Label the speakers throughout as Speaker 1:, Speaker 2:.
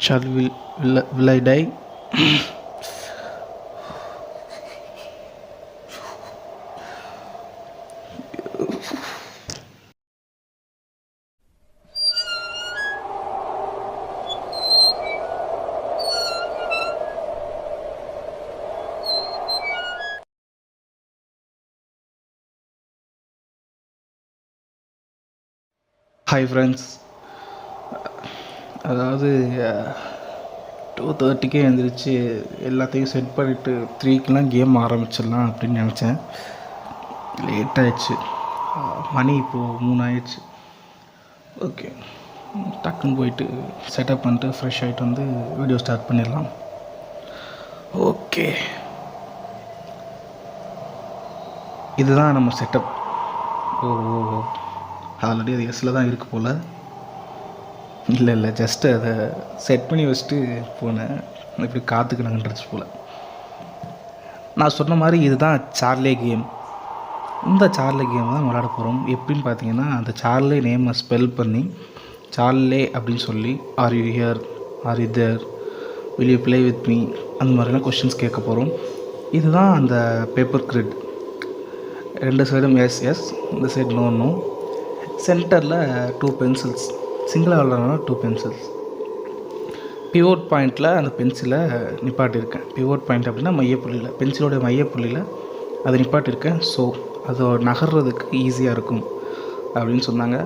Speaker 1: Charlie, will I die? Hi friends. அதாவது 2:30க்கே எழுந்திரிச்சு எல்லாத்தையும் செட் பண்ணிவிட்டு 3க்கெலாம் கேம் ஆரம்பிச்சிடலாம் அப்படின்னு நினச்சேன். லேட் ஆயிடுச்சு. மணி இப்போது 3 ஆயிடுச்சு. ஓகே, டக்குன்னு போயிட்டு செட்டப் பண்ணிட்டு ஃப்ரெஷ் ஆகிட்டு வந்து வீடியோ ஸ்டார்ட் பண்ணிடலாம். ஓகே, இதுதான் நம்ம செட்டப். ஆல்ரெடி அது எஸ்ஸில் தான் இருக்குது போல். இல்லை ஜஸ்ட்டு அதை செட் பண்ணி வச்சுட்டு போனேன். இப்படி காத்துக்கினாங்கன்றது போல். நான் சொன்ன மாதிரி இதுதான் சார்லே கேம். இந்த சார்லே கேம் தான் விளையாட போகிறோம். எப்படின்னு பார்த்தீங்கன்னா, அந்த சார்லே நேமை ஸ்பெல் பண்ணி சார்லே அப்படின்னு சொல்லி are you here, are you there, will you play with me, அந்த மாதிரிலாம் கொஷின்ஸ் கேட்க போகிறோம். இதுதான் அந்த பேப்பர் கிரிட். 2 சைடும் எஸ், இந்த சைடு நோ. சென்டரில் 2 பென்சில்ஸ், சிங்கிளாக விளாட்றதுனால 2 பென்சில்ஸ். பிவோட் பாயிண்டில் அந்த பென்சிலை நிப்பாட்டியிருக்கேன். பிவோட் பாயிண்ட் அப்படின்னா மையப்புள்ளியில், பென்சிலோடைய மையப்புள்ளியில் அதை நிப்பாட்டியிருக்கேன். ஸோ அது நகர்றதுக்கு ஈஸியாக இருக்கும் அப்படின்னு சொன்னாங்க.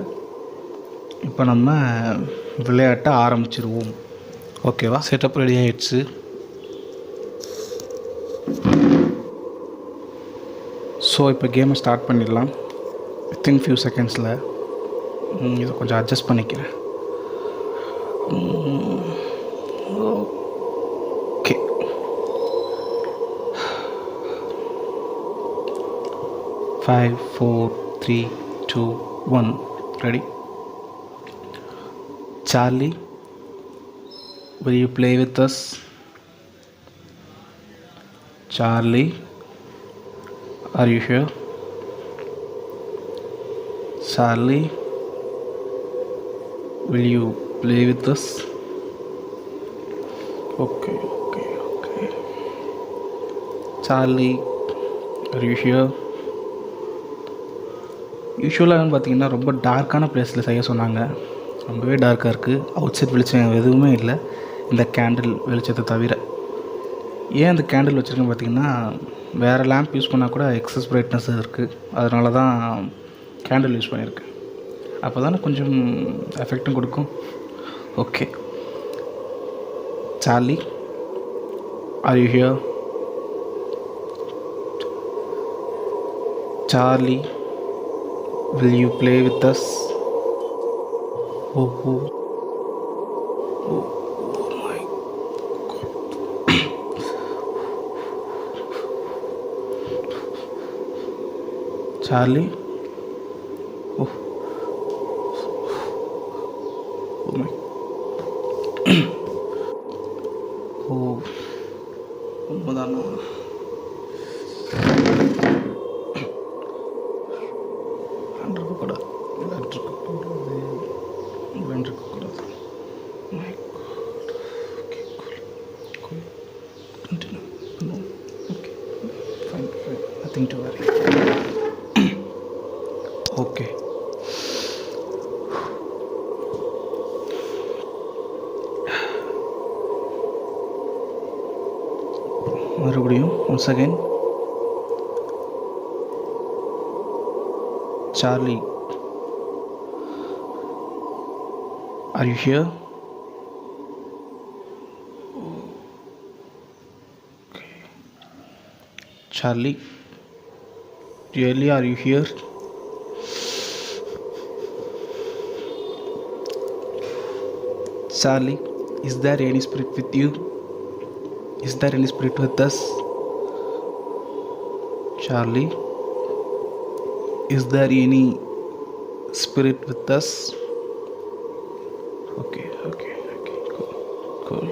Speaker 1: இப்போ நம்ம விளையாட்ட ஆரம்பிச்சிருவோம். ஓகேவா? செட்டப் ரெடி ஆகிடுச்சு. ஸோ இப்போ கேமை ஸ்டார்ட் பண்ணிடலாம். வித்தின் ஃபியூ செகண்ட்ஸில். இதை கொஞ்சம் அட்ஜஸ்ட் பண்ணிக்கிறேன். Okay, 5 4 3 2 1 ready. Charlie, will you play with us? Charlie, are you here? Charlie, will you play with us? Okay. Charlie, are you here? யூஸ்வலாக பார்த்தீங்கன்னா ரொம்ப டார்க்கான பிளேஸில் செய்ய சொன்னாங்க. ரொம்பவே டார்க்காக இருக்குது. அவுட் சைட் வெளிச்சம் எதுவுமே இல்லை, இந்த கேண்டில் வெளிச்சத்தை தவிர. ஏன் அந்த கேண்டில் வச்சுருக்கேன்னு பார்த்தீங்கன்னா, வேறு லேம்ப் யூஸ் பண்ணால் கூட எக்ஸஸ் பிரைட்னஸ் இருக்குது. அதனால தான் கேண்டில் யூஸ் பண்ணியிருக்கேன். அப்போ தானே கொஞ்சம் எஃபெக்டும் கொடுக்கும். Okay, Charlie, R you here? Charlie, will you play with us? Oh my God. Charlie, oh my உண்மைதானா? Nothing to worry. Okay. மறுபடியும் once again. Charlie, are you here? Okay. Charlie, really, are you here? Charlie, is there any spirit with you? Is there any spirit with us? Charlie, is there any spirit with us? Okay, cool.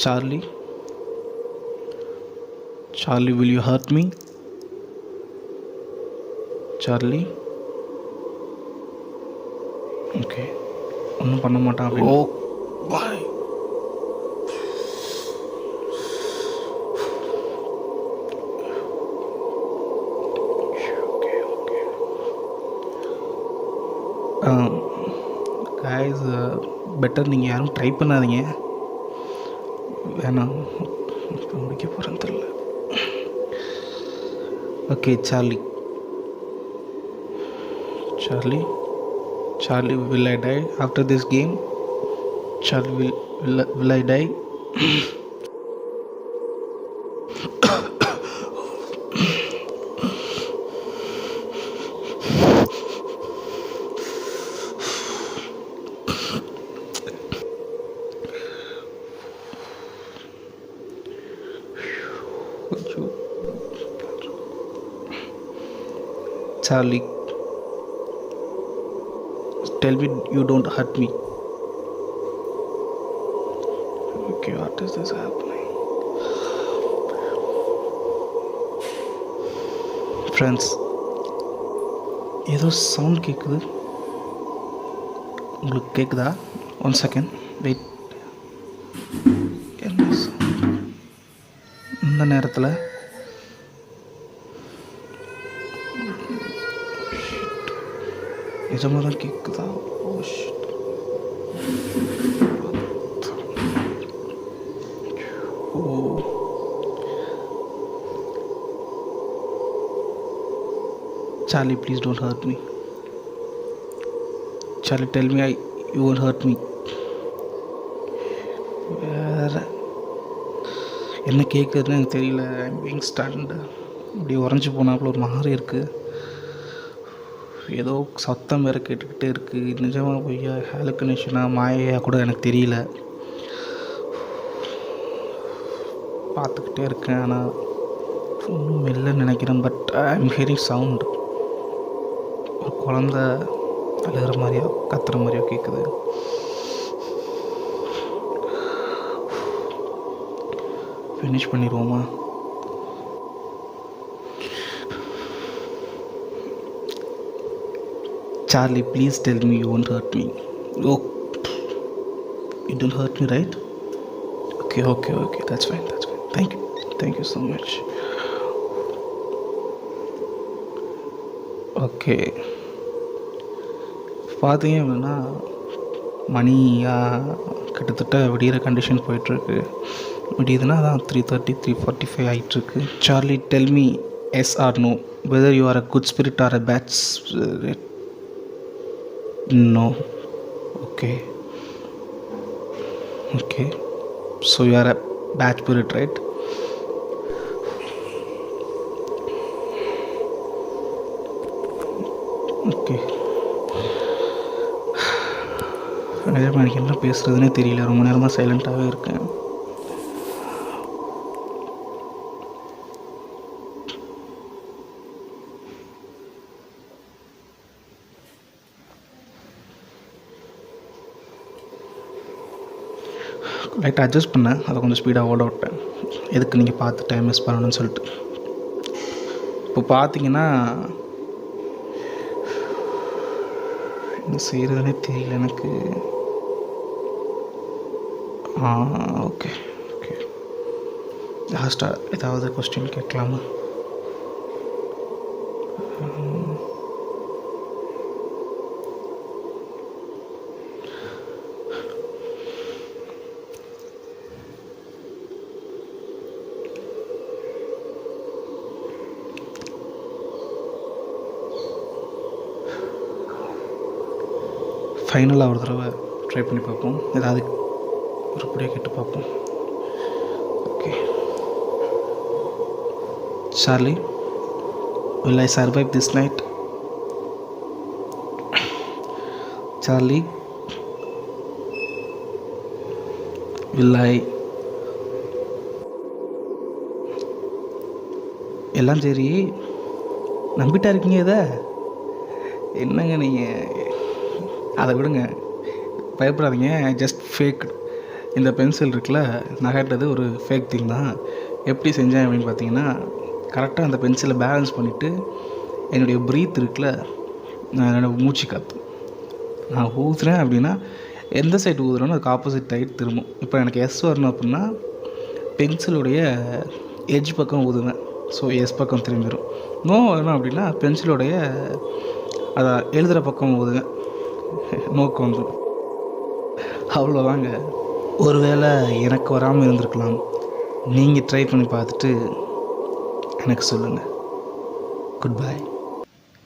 Speaker 1: Charlie, will you hurt me? Charlie, okay, ஒன்றும் பண்ண மாட்டான் அப்படின்னு.
Speaker 2: ஓ பாய்.
Speaker 1: Guys, better நீங்கள் யாரும் try பண்ணாதீங்க. வேணாம், இப்போ முடிக்க போகிறேன்னு தெரியல. Okay, Charlie. Will I die after this game? Charlie, will I die? Charlie, tell me you don't hurt me. Okay, what is this happening? Friends, ஏதோ சவுண்ட் கேட்குது. உங்களுக்கு கேட்குதா? 1 செகண்ட் வெயிட். என்ன சவுண்ட் இந்த நேரத்தில்? நிஜமாக தான் கேட்குதா? Oh shit. Oh, Charlie, please don't hurt me. Charlie, tell me you won't hurt me. வேறு என்ன கேட்குறதுன்னு எனக்கு தெரியல. I'm being stunned. இப்படி உறைஞ்சி போனாப்புல ஒரு மாதிரி இருக்குது. ஏதோ சத்தம் வேறு கேட்டுக்கிட்டே இருக்குது. நிஜமாக பொய்யா, ஹாலுக்குனேஷனாக மாயையாக கூட எனக்கு தெரியல. பார்த்துக்கிட்டே இருக்கேன், ஆனால் ஒன்றும் இல்லைன்னு நினைக்கிறேன். But I am hearing sound. ஒரு குழந்த அழுகிற மாதிரியோ கத்துற மாதிரியோ கேட்குது. Finish பண்ணிடுவோமா? Charlie, please tell me you won't hurt me. Oh, you don't hurt me, right? Okay. That's fine. Thank you so much. Okay, பார்த்தீங்க அப்படின்னா மணி கிட்டத்தட்ட விடிகிற கண்டிஷன் போயிட்டுருக்கு. விடியுதுன்னா அதான் 3:30 3:45 ஆகிட்டுருக்கு. Charlie, tell me yes or no whether you are a good spirit or a bad spirit. No. Okay. So you are a bad spirit, right? Okay. நிஜமாக எனக்கு என்ன பேசுகிறதுனே தெரியல. ரொம்ப நேரமாக சைலண்ட்டாகவே இருக்கேன். லைட்டாக அட்ஜஸ்ட் பண்ணேன், அதை கொஞ்சம் ஸ்பீடாக ஓட விட்டேன். எதுக்கு நீங்கள் பார்த்து டைம் வேஸ்ட் பண்ணணும்னு சொல்லிட்டு. இப்போ பார்த்தீங்கன்னா என்ன செய்கிறதுனே தெரியல எனக்கு. ஓகே லாஸ்ட்டாக ஏதாவது கொஸ்டின் கேட்கலாமா? ஃபைனலாக ஒரு தடவை ட்ரை பண்ணி பார்ப்போம். ஏதாவது உருப்படியாக கேட்டு பார்ப்போம். Okay, Charlie, will I survive this night? Charlie, will I... எல்லாம் சரி, நம்பிட்டா இருக்கீங்க இதை? என்னங்க நீங்கள், அதை விடுங்க, பயப்படாதீங்க. Just fake. இந்த பென்சில் இருக்குல்ல, நகர்றது ஒரு ஃபேக் திங் தான். எப்படி செஞ்சேன் அப்படின்னு பார்த்தீங்கன்னா, கரெக்டாக அந்த பென்சிலை பேலன்ஸ் பண்ணிவிட்டு என்னுடைய ப்ரீத் இருக்குல்ல, என்னோடய மூச்சு காற்று நான் ஊதுறேன் அப்படின்னா எந்த சைடு ஊதுறேனோ அதுக்கு ஆப்போசிட் சைடு திரும்பும். இப்போ எனக்கு எஸ் வரணும் அப்படின்னா பென்சிலுடைய எட்ஜ் பக்கம் ஊதுவேன், ஸோ எஸ் பக்கம் திரும்பிடும். நோ வேணும் அப்படின்னா பென்சிலுடைய அதை எழுதுகிற பக்கம் ஊதுவேன், நோக்கு வந்துடும். அவ்வளோதாங்க. ஒருவேளை எனக்கு வராமல் இருந்திருக்கலாம். நீங்கள் ட்ரை பண்ணி பார்த்துட்டு எனக்கு சொல்லுங்கள். Good bye.